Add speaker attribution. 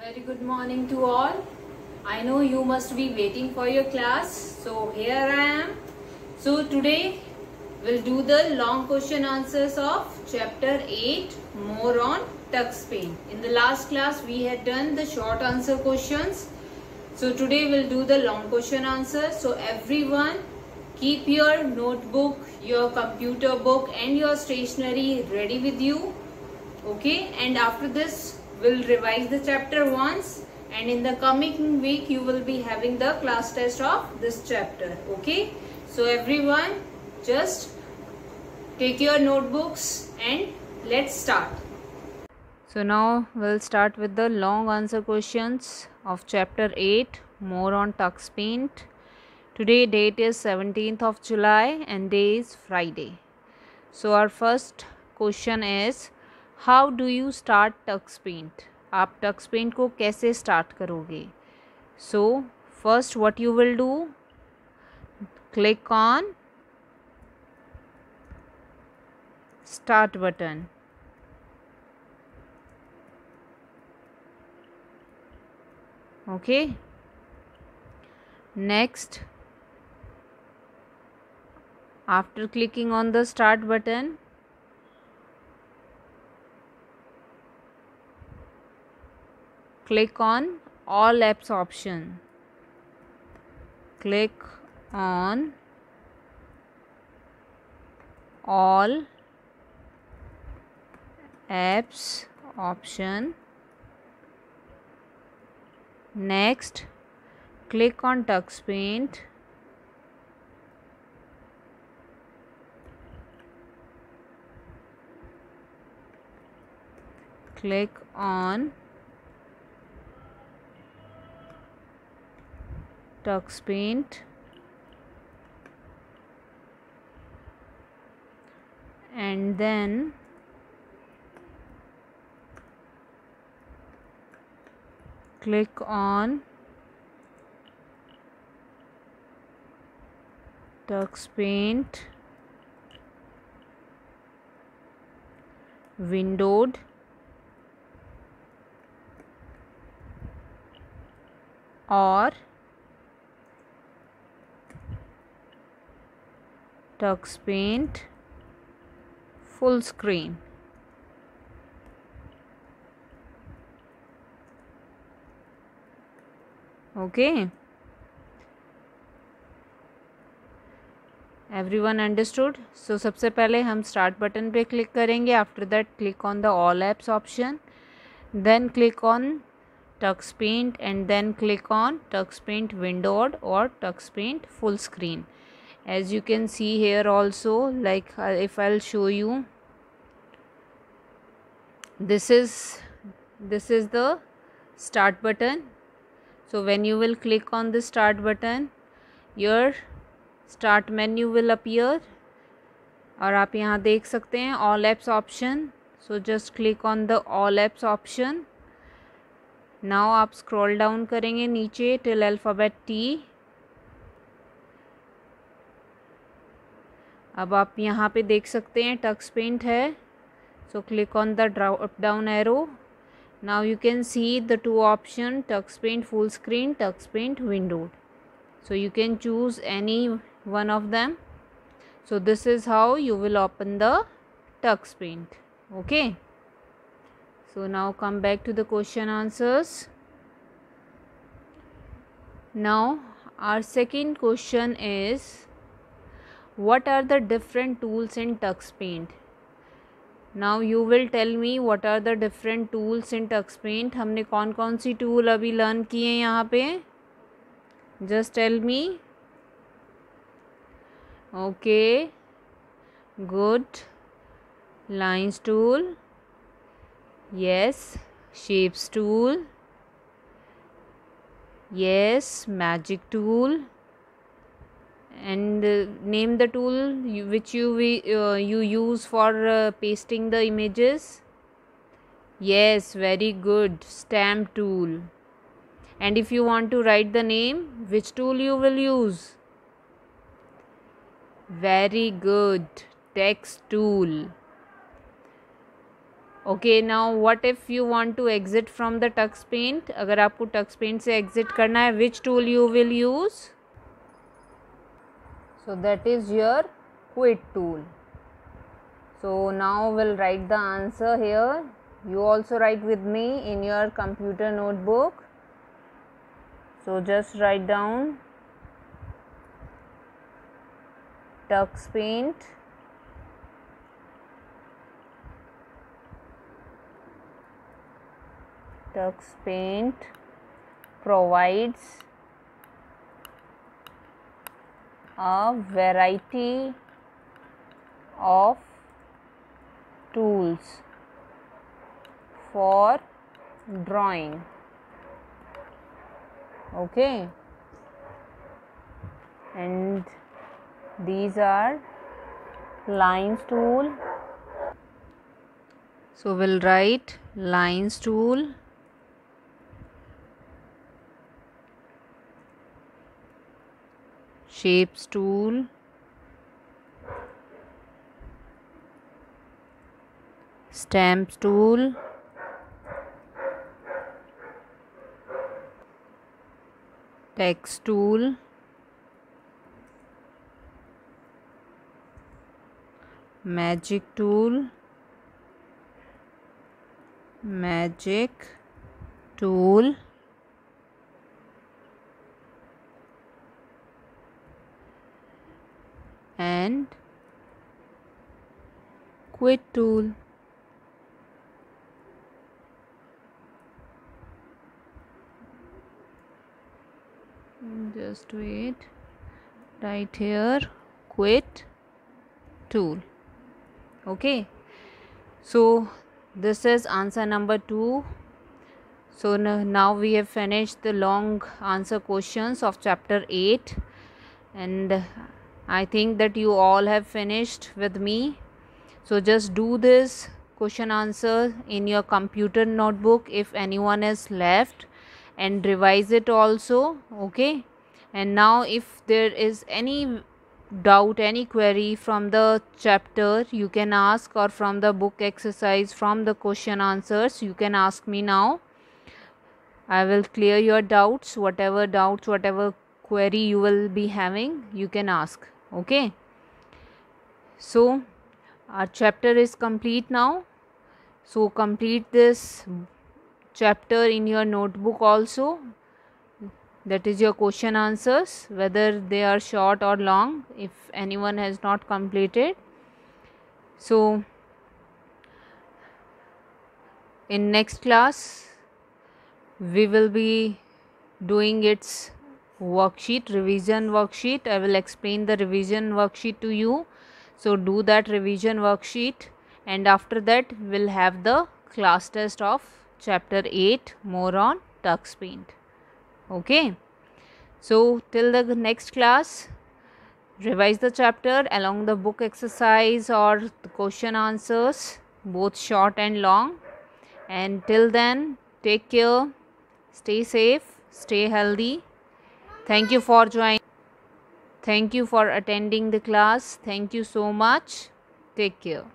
Speaker 1: Very good morning to all. I know you must be waiting for your class. So here I am. So today we'll do the long question answers of chapter 8 more on tux paint. In the last class we had done the short answer questions. So today we'll do the long question answers. So everyone keep your notebook, your computer book and your stationery ready with you. Okay, and after this we'll revise the chapter once, and in the coming week you will be having the class test of this chapter. Okay, so everyone just take your notebooks and let's start. So now we'll start with the long answer questions of chapter 8 more on tux paint. Today date is 17th of July and day is Friday. So our first question is, how do you start Tux Paint. आप Tux Paint को कैसे start करोगे. So first what you will do, click on start button. Okay, next after clicking on the start button, click on all apps option. Click on all apps option. Next, click on tux paint. Click on tux paint and then click on tux paint windowed or tux paint full screen. Okay, everyone understood. So सबसे पहले हम start button पे click करेंगे. After that click on the all apps option, then click on tux paint and then click on tux paint windowed or tux paint full screen. As you can see here also, like if I'll show you, this is the start button. So when you will click on the start button, your start menu will appear और आप यहाँ देख सकते हैं all apps option. So just click on the all apps option. Now आप scroll down करेंगे नीचे till alphabet T. अब आप यहाँ पे देख सकते हैं टक्स पेंट है. So click on the drop down arrow. Now you can see the two option, Tux Paint full screen, Tux Paint windowed. So you can choose any one of them. So this is how you will open the tux paint. Okay, so now come back to the question answers. Now our second question is, what are the different tools in tux paint? Now you will tell me what are the different tools in tux paint. हमने कौन कौन सी tool अभी learn किए हैं यहाँ पे, just tell me. Okay, good. Lines tool, yes. Shapes tool, yes. Magic tool. And name the tool which you use for pasting the images. Yes, very good. Stamp tool. And if you want to write the name, which tool you will use? Very good. Text tool. Okay, now what if you want to exit from the Tux Paint? अगर आपको Tux Paint से exit करना है, which tool you will use? So that is your quit tool. So now we'll write the answer here. You also write with me in your computer notebook. So just write down Tux Paint. Tux Paint provides a variety of tools for drawing. Okay, and these are lines tool. So we'll write lines tool, shapes tool, stamps tool, text tool, magic tool, and quit tool. Just wait, right here, quit tool. Okay, so this is answer number 2. So now we have finished the long answer questions of chapter 8, and I think that you all have finished with me. So just do this question answer in your computer notebook if anyone is left, and revise it also. Okay, and now if there is any doubt, any query from the chapter, you can ask, or from the book exercise, from the question answers, you can ask me now. I will clear your doubts, whatever query you will be having, you can ask. Okay, so our chapter is complete now. So complete this chapter in your notebook also. That is your question answers, whether they are short or long, if anyone has not completed. So in next class we will be doing its worksheet, revision worksheet. I will explain the revision worksheet to you. So do that revision worksheet, and after that we'll have the class test of chapter 8, more on Tux Paint. Okay, so till the next class, revise the chapter along the book exercise or the question answers, both short and long. And till then, take care, stay safe, stay healthy. Thank you for joining. Thank you for attending the class. Thank you so much. Take care.